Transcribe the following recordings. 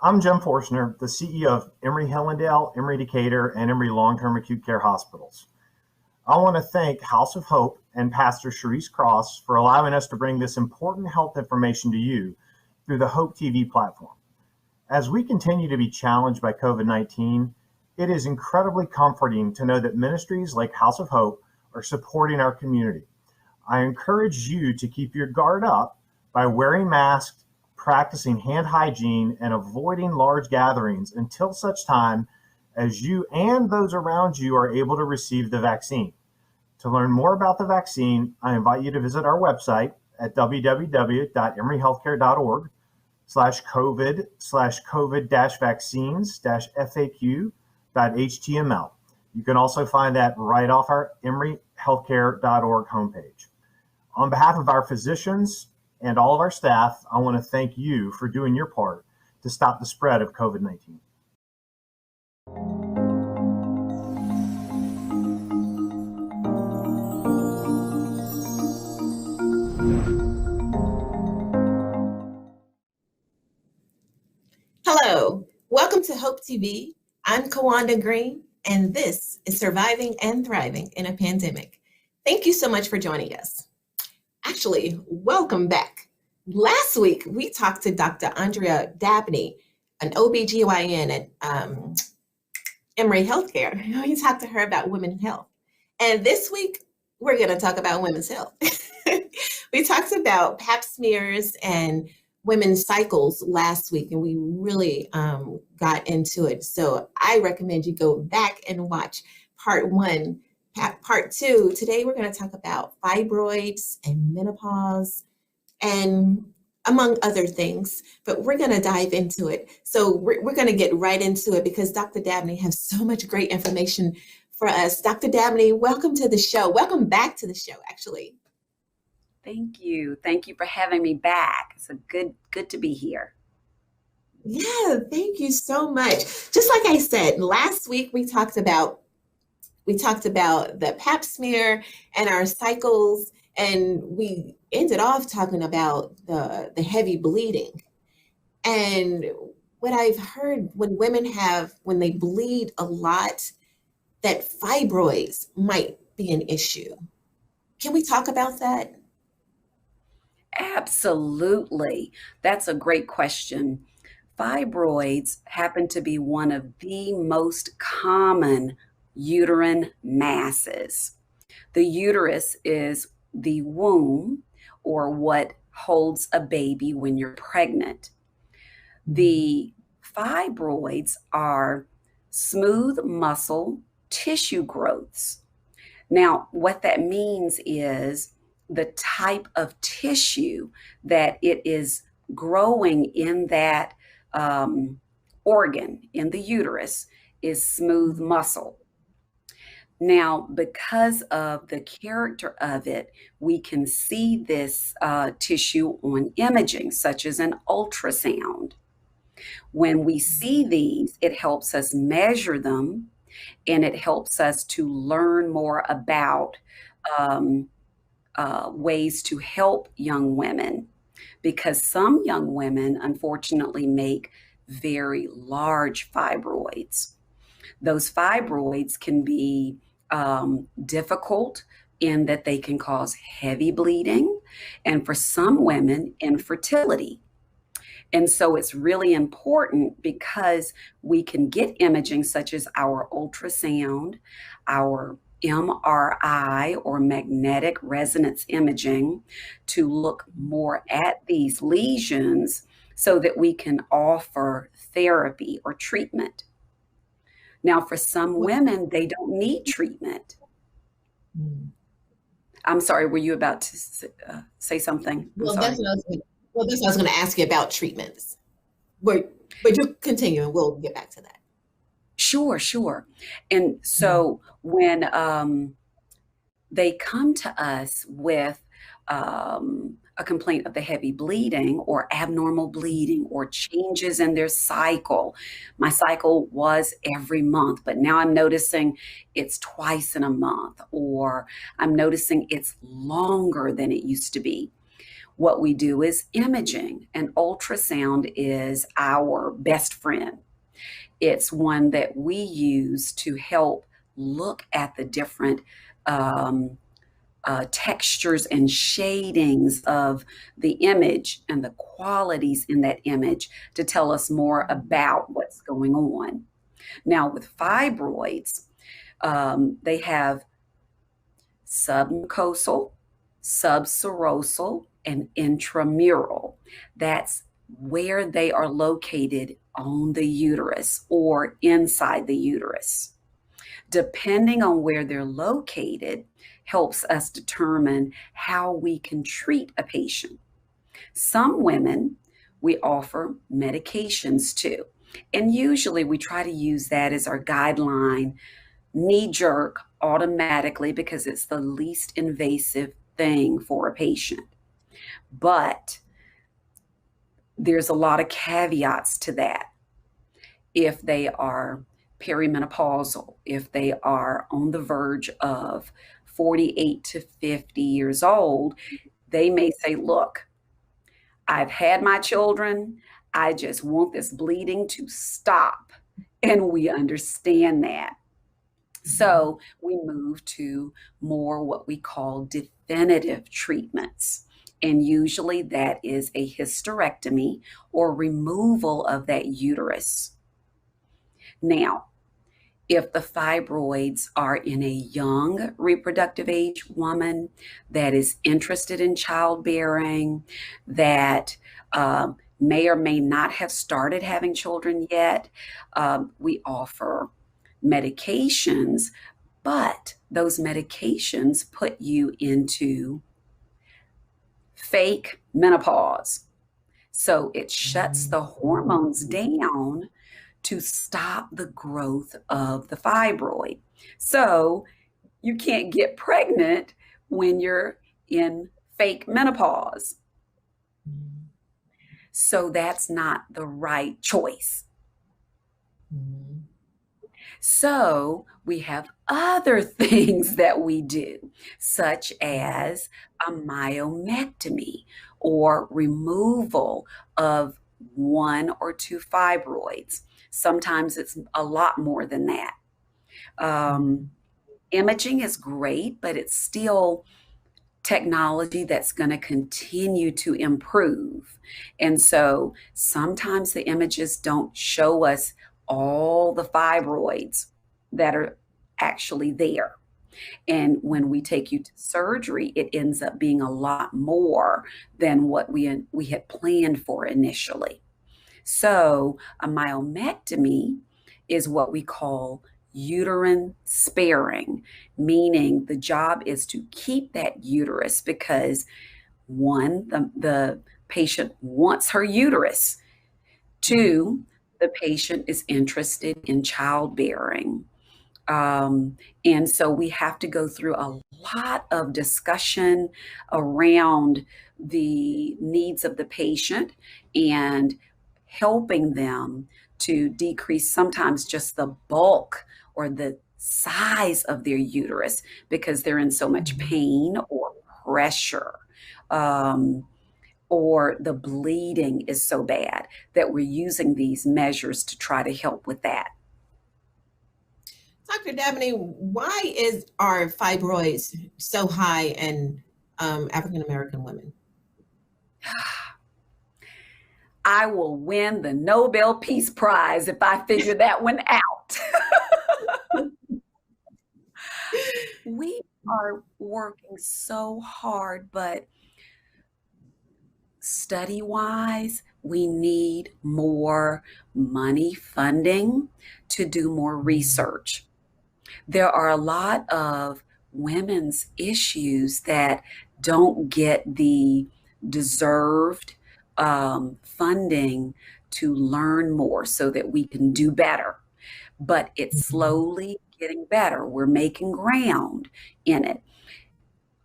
I'm Jim Forstner, the CEO of Emory Hillendale, Emory Decatur, and Emory Long-Term Acute Care Hospitals. I want to thank House of Hope and Pastor Sharice Cross for allowing us to bring this important health information to you through the Hope TV platform. As we continue to be challenged by COVID-19, it is incredibly comforting to know that ministries like House of Hope are supporting our community. I encourage you to keep your guard up by wearing masks, practicing hand hygiene, and avoiding large gatherings until such time as you and those around you are able to receive the vaccine. To learn more about the vaccine, I invite you to visit our website at www.emoryhealthcare.org/COVID-vaccines-FAQ.html. You can also find that right off our emoryhealthcare.org homepage. On behalf of our physicians and all of our staff, I want to thank you for doing your part to stop the spread of COVID-19. Hello, welcome to Hope TV. I'm Kawanda Green, and this is Surviving and Thriving in a Pandemic. Thank you so much for joining us. Actually, welcome back. Last week, we talked to Dr. Andrea Dabney, an OBGYN at Emory Healthcare. We talked to her about women's health. And this week, we're going to talk about women's health. We talked about pap smears and women's cycles last week, and we really got into it. So I recommend you go back and watch part 1. Part 2, today we're going to talk about fibroids and menopause and among other things, but we're going to dive into it. So we're going to get right into it because Dr. Dabney has so much great information for us. Dr. Dabney, welcome to the show. Welcome back to the show, actually. Thank you. Thank you for having me back. It's good to be here. Yeah, thank you so much. Just like I said, last week we talked about the pap smear and our cycles, and we ended off talking about the heavy bleeding. And what I've heard when they bleed a lot, that fibroids might be an issue. Can we talk about that? Absolutely. That's a great question. Fibroids happen to be one of the most common uterine masses. The uterus is the womb, or what holds a baby when you're pregnant. The fibroids are smooth muscle tissue growths. Now, what that means is the type of tissue that it is growing in that organ in the uterus is smooth muscle. Now, because of the character of it, we can see this tissue on imaging, such as an ultrasound. When we see these, it helps us measure them, and it helps us to learn more about ways to help young women, because some young women, unfortunately, make very large fibroids. Those fibroids can be difficult in that they can cause heavy bleeding, and for some women, infertility. And so it's really important because we can get imaging such as our ultrasound, our MRI or magnetic resonance imaging to look more at these lesions so that we can offer therapy or treatment. Now, for some women, they don't need treatment. I'm sorry, were you about to say something? That's what I was going to ask you about treatments. But you continue and we'll get back to that. Sure. And so when they come to us with a complaint of the heavy bleeding or abnormal bleeding or changes in their cycle. My cycle was every month, but now I'm noticing it's twice in a month, or I'm noticing it's longer than it used to be. what we do is imaging, and ultrasound is our best friend. It's one that we use to help look at the different um, textures and shadings of the image and the qualities in that image to tell us more about what's going on. Now, with fibroids, they have submucosal, subserosal, and intramural. That's where they are located on the uterus or inside the uterus. Depending on where they're located, helps us determine how we can treat a patient. Some women we offer medications to, and usually we try to use that as our guideline, knee jerk automatically because it's the least invasive thing for a patient. But there's a lot of caveats to that. If they are perimenopausal, if they are on the verge of 48 to 50 years old, they may say, look, I've had my children. I just want this bleeding to stop. And we understand that. So we move to more what we call definitive treatments. And usually that is a hysterectomy or removal of that uterus. Now, if the fibroids are in a young reproductive age woman that is interested in childbearing, that may or may not have started having children yet, we offer medications, but those medications put you into fake menopause. So it shuts the hormones down to stop the growth of the fibroid. So you can't get pregnant when you're in fake menopause. So that's not the right choice. So we have other things that we do, such as a myomectomy or removal of one or two fibroids. Sometimes it's a lot more than that. Imaging is great, but it's still technology that's going to continue to improve. And so sometimes the images don't show us all the fibroids that are actually there. And when we take you to surgery, it ends up being a lot more than what we had planned for initially. So a myomectomy is what we call uterine sparing, meaning the job is to keep that uterus because one, the patient wants her uterus. Two, the patient is interested in childbearing. And so we have to go through a lot of discussion around the needs of the patient and helping them to decrease sometimes just the bulk or the size of their uterus because they're in so much pain or pressure. Or the bleeding is so bad that we're using these measures to try to help with that. Dr. Dabney, why are fibroids so high in African American women? I will win the Nobel Peace Prize if I figure that one out. We are working so hard, but study-wise, we need more money funding to do more research. There are a lot of women's issues that don't get the deserved funding to learn more so that we can do better. But it's slowly getting better. We're making ground in it.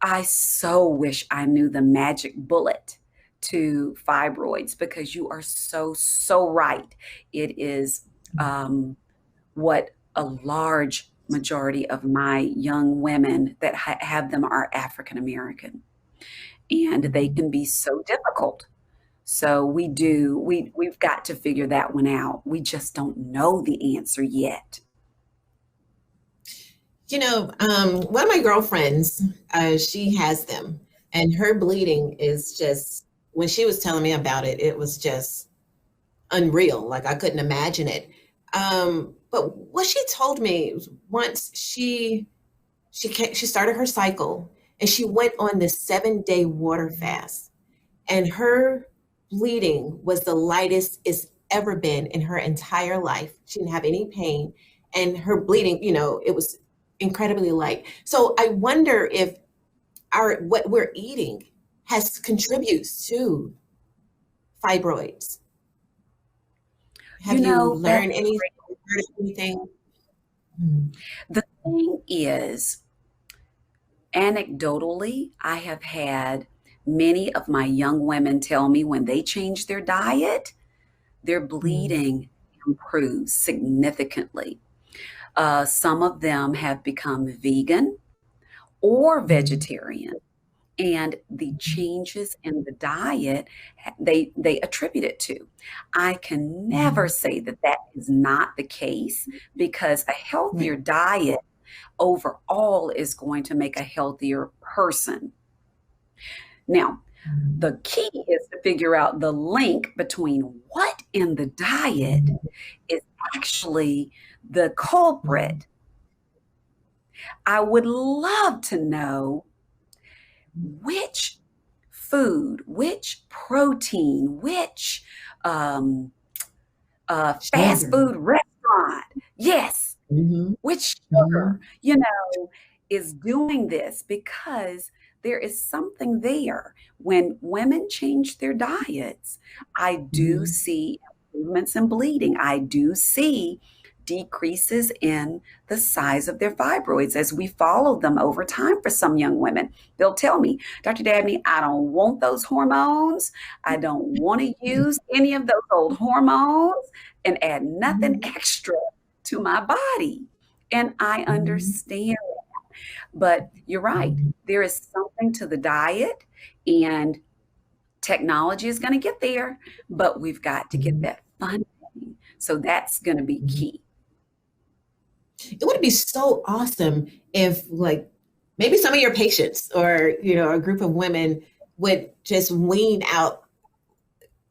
I so wish I knew the magic bullet to fibroids because you are so right. It is what a large majority of my young women that have them are African American. and they can be so difficult. So we've got to figure that one out. We just don't know the answer yet. One of my girlfriends, she has them, and her bleeding is just, when she was telling me about it, it was just unreal. Like I couldn't imagine it. But what she told me was once she started her cycle and she went on this 7-day water fast, and her bleeding was the lightest it's ever been in her entire life. She didn't have any pain, and her bleeding, it was incredibly light. So I wonder if our what we're eating has contributes to fibroids. Have You you know, that's learned anything, heard anything? Mm. the thing is, anecdotally, I have had many of my young women tell me when they change their diet, their Mm. bleeding improves significantly. Some of them have become vegan or Mm. vegetarian, and the changes in the diet they attribute it to. I can never Mm. say that that is not the case, because a healthier Right. diet overall is going to make a healthier person. Now, Mm. the key is to figure out the link between what in the diet Mm. is actually the Mm. culprit. I would love to know which food, which protein, which um, fast Sugar. food restaurant, yes, Hmm. which sugar, Hmm. is doing this, because there is something there. When women change their diets, I do Hmm. see improvements in bleeding. I do see decreases in the size of their fibroids as we follow them over time. For some young women, they'll tell me, Dr. Dabney, I don't want those hormones. I don't want to use any of those old hormones and add nothing Hmm. extra to my body. And I Hmm. understand. But you're right. There is something to the diet, and technology is going to get there, but we've got to get Hmm. that funding. So that's going to be key. It would be so awesome if, like, maybe some of your patients or, a group of women would just wean out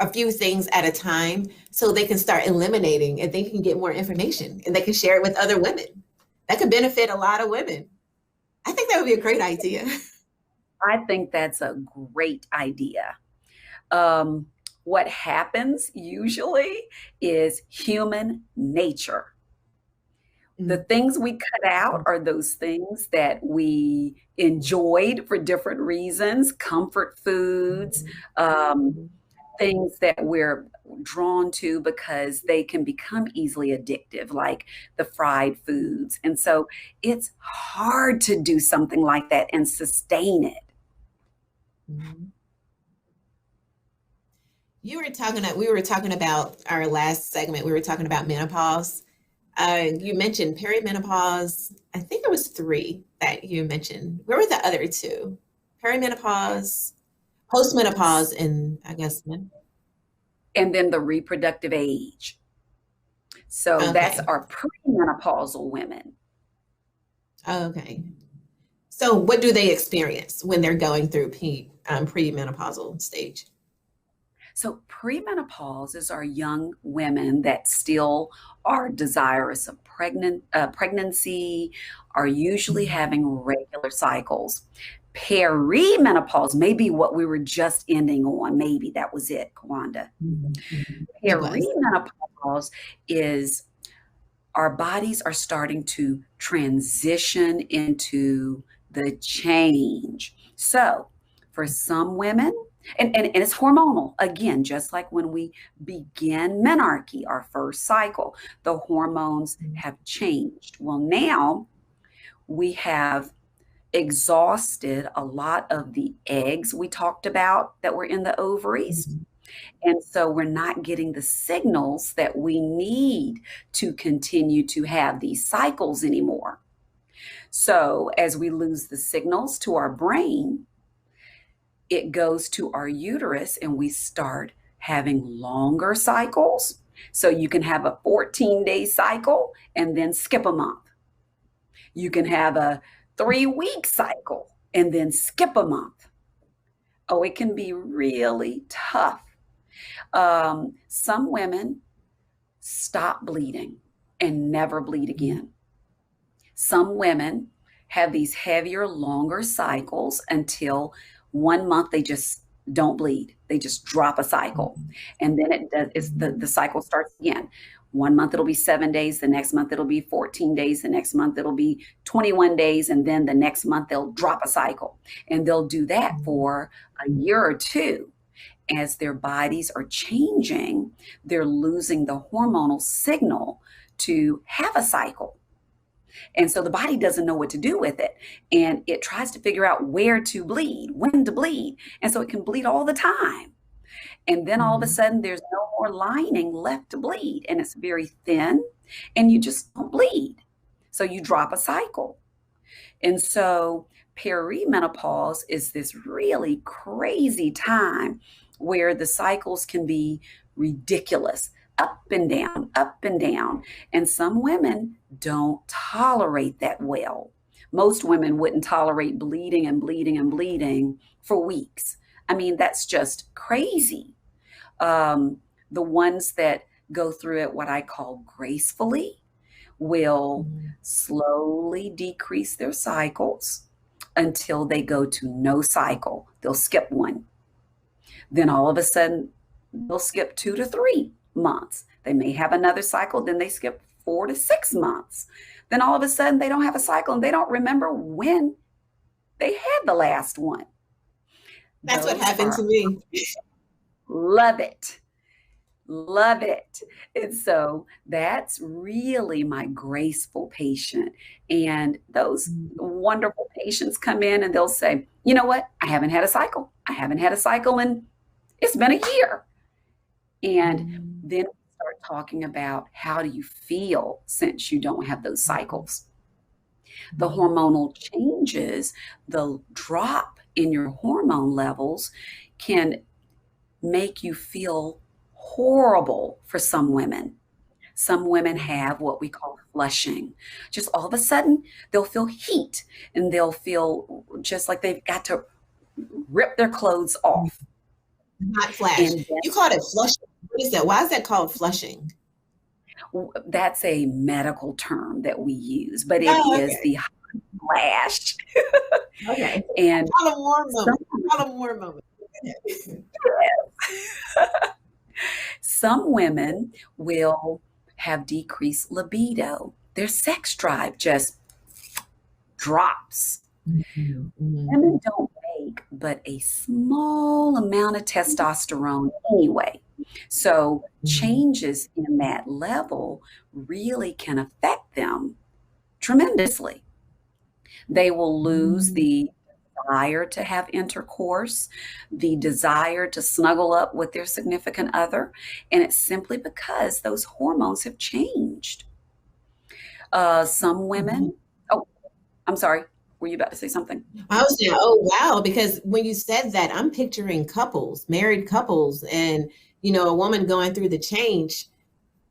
a few things at a time so they can start eliminating and they can get more information and they can share it with other women. That could benefit a lot of women. I think that would be a great idea. I think that's a great idea. Um, what happens usually is human nature. The Mm. things we cut out are those things that we enjoyed for different reasons, comfort foods, um, things that we're drawn to because they can become easily addictive, like the fried foods. And so it's hard to do something like that and sustain it. Mhm. We were talking about our last segment, we were talking about menopause. You mentioned perimenopause. I think there was three that you mentioned. Where were the other two? Perimenopause, postmenopause, and I guess And then the reproductive age. So that's okay. our premenopausal women. Okay. So what do they experience when they're going through premenopausal stage? So premenopause is our young women that still are desirous of pregnancy, are usually Mhm. having regular cycles. Perimenopause may be what we were just ending on. Maybe that was it, Kwanda. Mhm. Mhm. It was. Perimenopause is our bodies are starting to transition into the change. So, for some women, and it's hormonal, again, just like when we begin menarche, our first cycle, the hormones have changed. Well, now we have exhausted a lot of the eggs we talked about that were in the ovaries. Mhm. And so we're not getting the signals that we need to continue to have these cycles anymore. So as we lose the signals to our brain, it goes to our uterus and we start having longer cycles. So you can have a 14-day cycle and then skip a month. You can have a 3-week cycle and then skip a month. Oh, it can be really tough. Some women stop bleeding and never bleed again. Some women have these heavier, longer cycles until 1 month they just don't bleed. They just drop a cycle. And then the cycle starts again. 1 month it'll be 7 days, the next month it'll be 14 days, the next month it'll be 21 days, and then the next month they'll drop a cycle. And they'll do that for a year or two. As their bodies are changing, they're losing the hormonal signal to have a cycle. And so the body doesn't know what to do with it. And it tries to figure out where to bleed, when to bleed. And so it can bleed all the time. And then all of a sudden there's no more lining left to bleed. And it's very thin and you just don't bleed. So you drop a cycle. And so perimenopause is this really crazy time where the cycles can be ridiculous, up and down, up and down. And some women don't tolerate that well. Most women wouldn't tolerate bleeding and bleeding and bleeding for weeks. I mean, that's just crazy. The ones that go through it, what I call gracefully, will slowly decrease their cycles until they go to no cycle. They'll skip one. Then all of a sudden, they'll skip 2 to 3 months. They may have another cycle, then they skip 4 to 6 months. Then all of a sudden, they don't have a cycle and they don't remember when they had the last one. That's what happened to me. Love it. Love it. And so that's really my graceful patient. And those wonderful patients come in and they'll say, you know what? I haven't had a cycle. I haven't had a cycle and it's been a year. And then we start talking about how do you feel since you don't have those cycles? The hormonal changes, the drop in your hormone levels can make you feel horrible for some women. Some women have what we call flushing. Just all of a sudden, they'll feel heat and they'll feel just like they've got to rip their clothes off. Hot flash. You called it flushing. What is that? Why is that called flushing? That's a medical term that we use, but it is the hot flash. Okay. And call them warm moment. Call them warm moment. Some women will have decreased libido. Their sex drive just drops. Women don't make but a small amount of testosterone anyway. So changes in that level really can affect them tremendously. They will lose the desire to have intercourse, the desire to snuggle up with their significant other, and it's simply because those hormones have changed. Some women, oh, I'm sorry, were you about to say something? I was saying, oh, wow, because when you said that, I'm picturing couples, married couples, and, you know, a woman going through the change,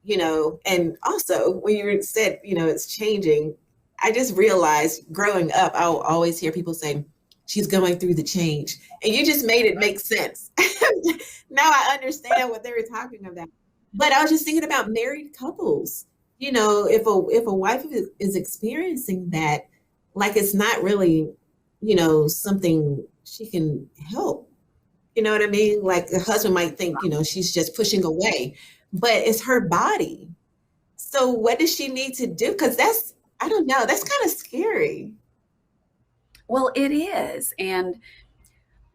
you know, and also when you said, you know, it's changing, I just realized growing up, I'll always hear people say, she's going through the change. And you just made it make sense. Now I understand what they were talking about. But I was just thinking about married couples. You know, if a wife is experiencing that, like it's not really, you know, something she can help. You know what I mean? Like the husband might think, you know, she's just pushing away, but it's her body. So what does she need to do? Because that's, I don't know, that's kind of scary. Well, it is. And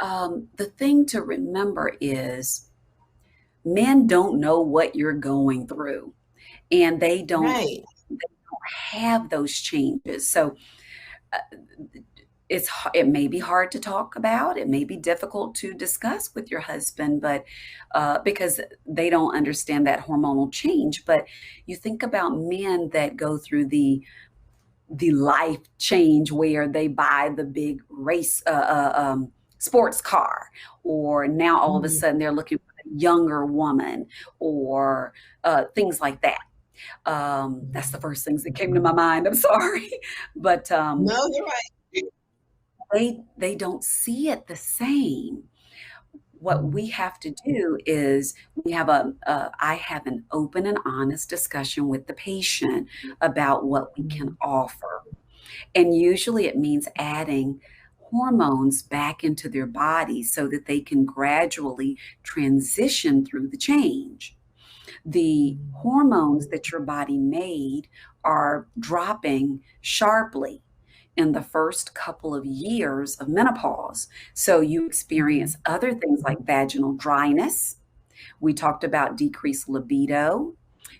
the thing to remember is men don't know what you're going through, and they don't have those changes. So it may be hard to talk about. It may be difficult to discuss with your husband, but because they don't understand that hormonal change. But you think about men that go through the life change where they buy the big race sports car, or now all of a Mhm. sudden they're looking for a younger woman, or things like that. That's the first things that came to my mind. I'm sorry, but No, you're right. they don't see it the same. What we have to do is I have an open and honest discussion with the patient about what we can offer. And usually it means adding hormones back into their body so that they can gradually transition through the change. The hormones that your body made are dropping sharply in the first couple of years of menopause. So you experience other things like vaginal dryness. We talked about decreased libido.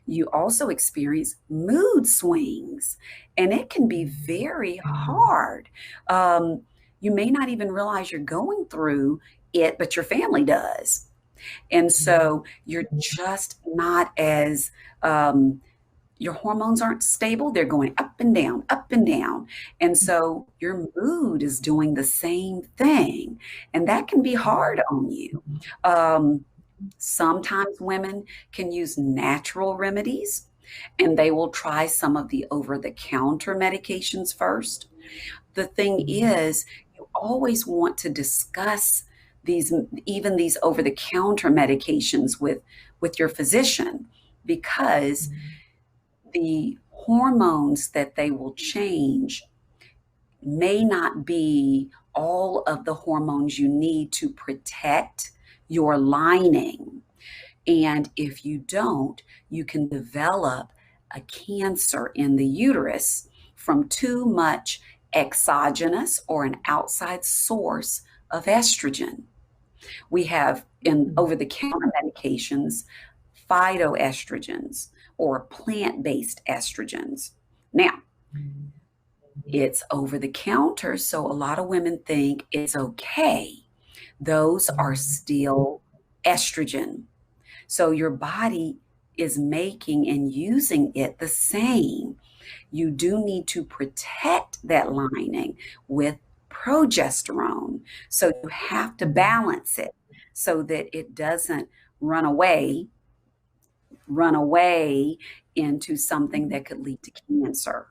You also experience mood swings, and it can be very hard. Um, you may not even realize you're going through it, but your family does. And so you're just not as, um, your hormones aren't stable. They're going up and down, up and down. And so your mood is doing the same thing. And that can be hard on you. Um, Sometimes women can use natural remedies and they will try some of the over the counter medications first. The thing is, you always want to discuss these, even these over the counter medications with your physician, because the hormones that they will change may not be all of the hormones you need to protect your lining. And if you don't, you can develop a cancer in the uterus from too much exogenous or an outside source of estrogen. We have in over the counter medications phytoestrogens or plant based estrogens. Now, it's over the counter, so a lot of women think it's okay. Those are still estrogen. So your body is making and using it the same. You do need to protect that lining with progesterone. So you have to balance it so that it doesn't run away, run away into something that could lead to cancer.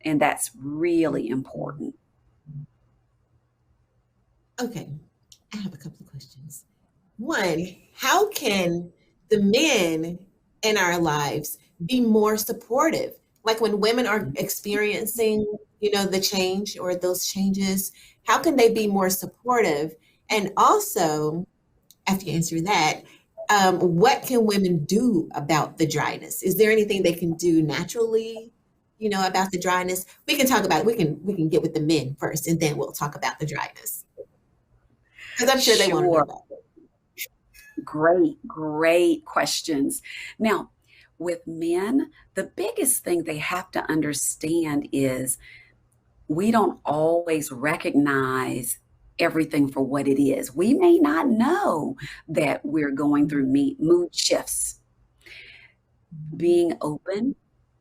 And that's really important. Okay, I have a couple of questions. One, how can the men in our lives be more supportive? Like when women are experiencing, the change or those changes, how can they be more supportive? And also, after you answer that, what can women do about the dryness? Is there anything they can do naturally, about the dryness? We can talk about it. We can get with the men first, and then we'll talk about the dryness because I'm sure they want to know Sure. that. Great questions. Now, with men, the biggest thing they have to understand is we don't always recognize everything for what it is. We may not know that we're going through mood shifts. Being open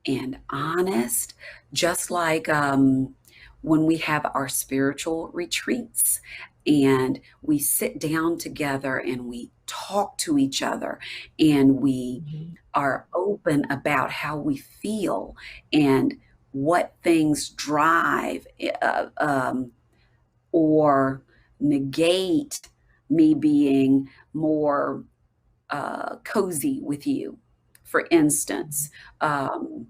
and honest, just like when we have our spiritual retreats and we sit down together and we talk to each other and we Mhm. are open about how we feel and what things drive or negate me being more cozy with you. For instance, um,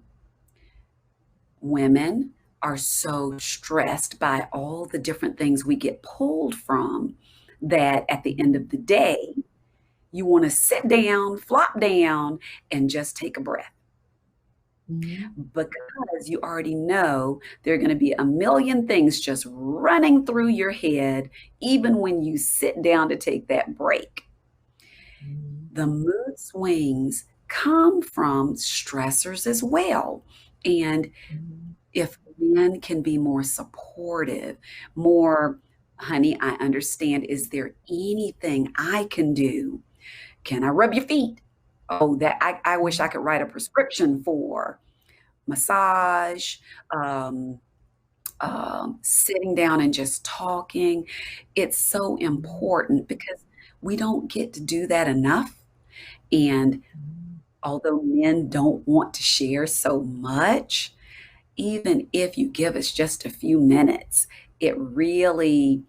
women are so stressed by all the different things we get pulled from that at the end of the day, you want to sit down, flop down, and just take a breath Mhm. because you already know there are going to be a million things just running through your head, even when you sit down to take that break. Mhm. The mood swings come from stressors as well. And Mhm. if men can be more supportive, more, honey, I understand. Is there anything I can do? Can I rub your feet? Oh, that I wish I could write a prescription for massage, um, sitting down and just talking. It's so important because we don't get to do that enough. And although men don't want to share so much, even if you give us just a few minutes, it really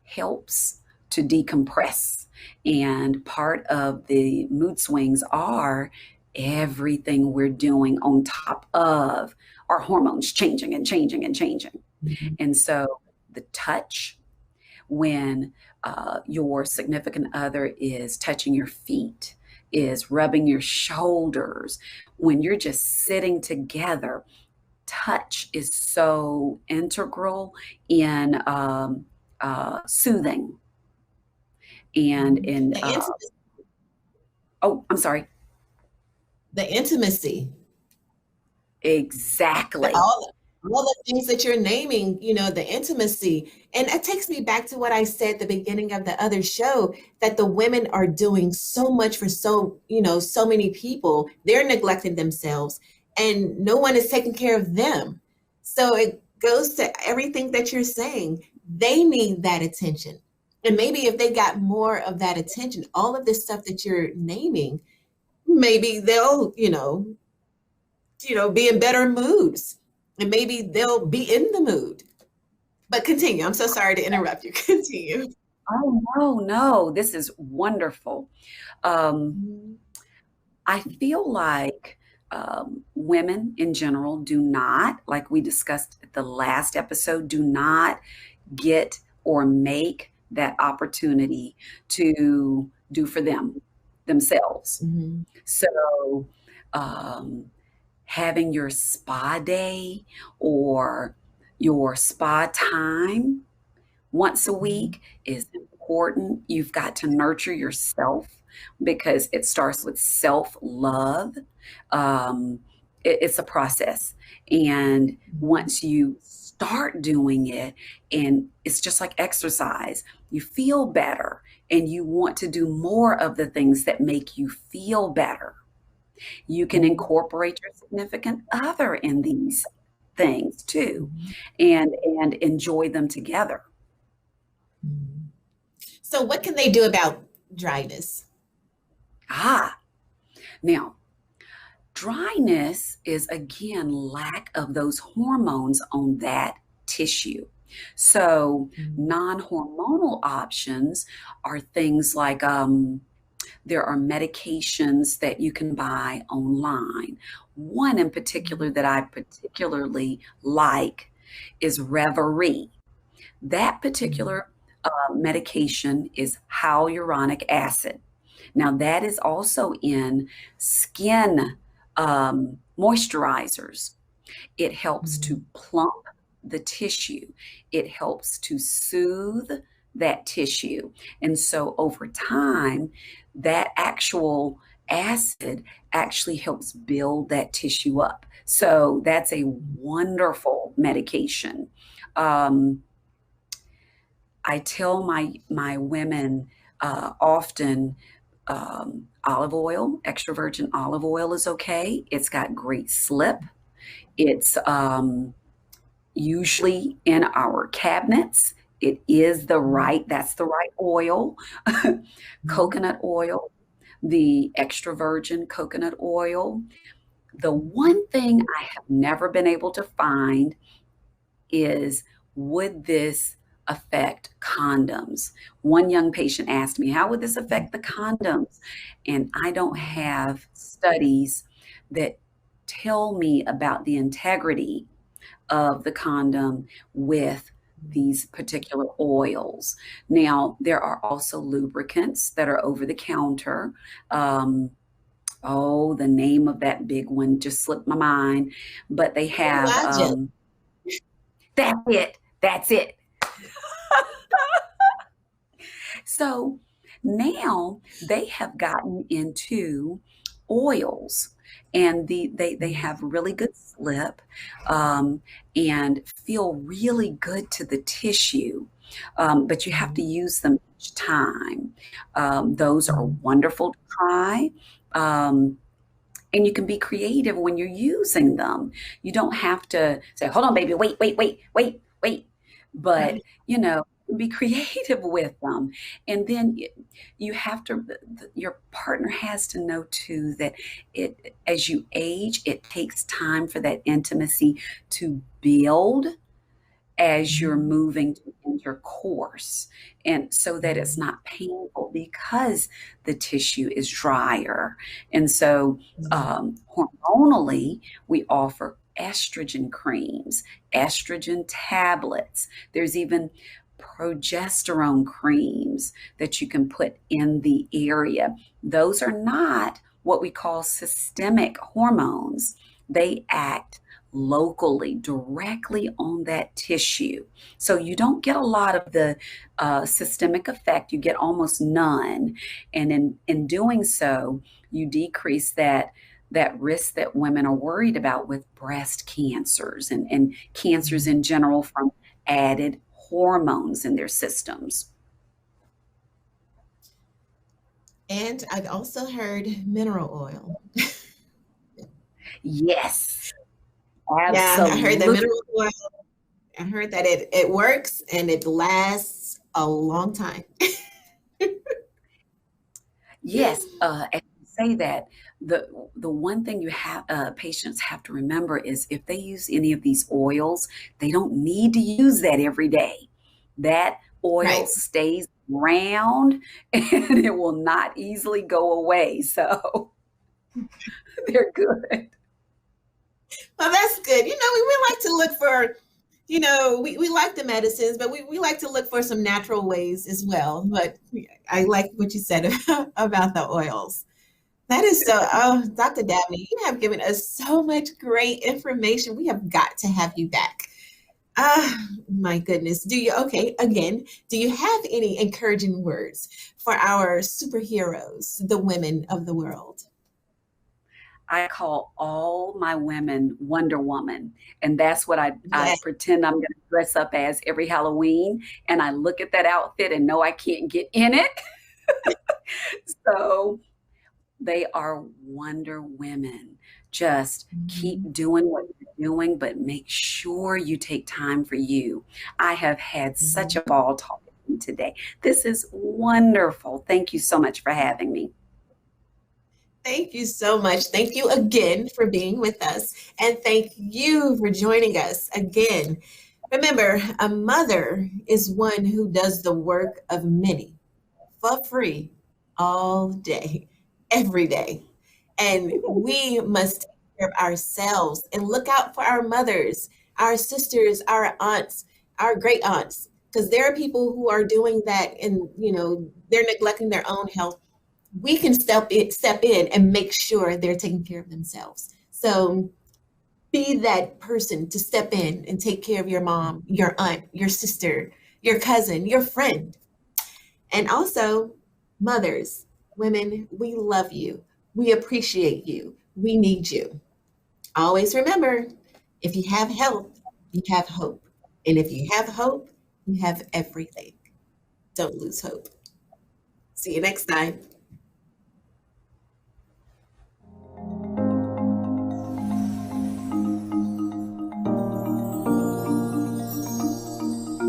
helps to decompress. And part of the mood swings are everything we're doing on top of our hormones changing and changing and changing. Mhm. And so the touch, when your significant other is touching your feet, is rubbing your shoulders, when you're just sitting together, touch is so integral in soothing and in, The intimacy, oh, I'm sorry, the intimacy, the, exactly. all the things that you're naming, the intimacy. And it takes me back to what I said at the beginning of the other show, that the women are doing so much for so many people. They're neglecting themselves and no one is taking care of them. So it goes to everything that you're saying. They need that attention. And maybe if they got more of that attention, all of this stuff that you're naming, maybe they'll, be in better moods, and maybe they'll be in the mood. But continue. I'm so sorry to interrupt you. Continue. Oh, no, no, this is wonderful. Um, Mhm. I feel like women in general do not, like we discussed at the last episode, do not get or make that opportunity to do for themselves. Mhm. So, um, having your spa day or your spa time once a Mhm. week is important. You've got to nurture yourself because it starts with self love. Um, it's a process. And Mhm. once you start doing it, and it's just like exercise, you feel better and you want to do more of the things that make you feel better. You can incorporate your significant other in these things too Mhm. and enjoy them together. Mhm. So, what can they do about dryness? Ah, now dryness is again lack of those hormones on that tissue. So, Mhm. non hormonal options are things like there are medications that you can buy online. One in particular that I particularly like is Reverie. That Mhm. particular medication is hyaluronic acid. Now, that is also in skin moisturizers. It helps Mhm. to plump the tissue, it helps to soothe that tissue. And so, over time, that actual acid actually helps build that tissue up. So, that's a wonderful medication. Um, I tell my women often olive oil, extra virgin olive oil is okay. It's got great slip. It's usually in our cabinets. It is that's the right oil. Mhm. Coconut oil, the extra virgin coconut oil. The one thing I have never been able to find is, would this affect condoms? One young patient asked me, how would this affect the condoms? And I don't have studies that tell me about the integrity of the condom with these particular oils. Now, there are also lubricants that are over the counter. Um, oh, the name of that big one just slipped my mind, but they have Collagen. that's it. That's it. So now they have gotten into oils and they Mhm. have really good slip um, and feel really good to the tissue. But you have to Mhm. use them each time. Those are Mhm. wonderful to try. Um, And you can be creative when you're using them. You don't have to say, hold on, baby, wait, wait, wait, wait, wait. But, Right. you know, be creative with them. And then you have to, your partner has to know too that as you age, it takes time for that intimacy to build as you're Mhm. moving to intercourse, and so that it's Mhm. not painful because the tissue is drier. And so hormonally we offer estrogen creams, estrogen tablets. There's even progesterone creams that you can put in the area. Those are not what we call systemic hormones. They act locally, directly on that tissue. So you don't get a lot of the systemic effect, you get almost none. And in doing so, you decrease that risk that women are worried about with breast cancers and cancers Mhm. in general from added hormones in their systems. And I've also heard mineral oil. Yes, Yeah, I heard that absolutely. mineral oil. I heard that it works and it lasts a long time. Yes, and you say that, the one thing you have patients have to remember is if they use any of these oils, they don't need to use that every day. That oil Right. stays around and it will not easily go away. So they're good. Well, that's good. We like to look for, we like the medicines, but we like to look for some natural ways as well. But I like what you said about the oils. That is so, oh, Dr. Dabney, you have given us so much great information. We have got to have you back. Ah, my goodness. Okay, again, do you have any encouraging words for our superheroes, the women of the world? I call all my women Wonder Woman, and that's what I Yes. pretend I'm gonna dress up as every Halloween, and I look at that outfit and know I can't get in it. So they are Wonder Women. Just keep Mhm. doing what you're doing, but make sure you take time for you. I have had such Mhm. a ball talking to you today. This is wonderful. Thank you so much for having me. Thank you so much. Thank you again for being with us. And thank you for joining us again. Remember, a mother is one who does the work of many for free all day, every day. And we must take care of ourselves and look out for our mothers, our sisters, our aunts, our great aunts, because there are people who are doing that and they're neglecting their own health. We can step in and make sure they're taking care of themselves. So be that person to step in and take care of your mom, your aunt, your sister, your cousin, your friend. And also, mothers, women, we love you. We appreciate you. We need you. Always remember, if you have health, you have hope. And if you have hope, you have everything. Don't lose hope. See you next time.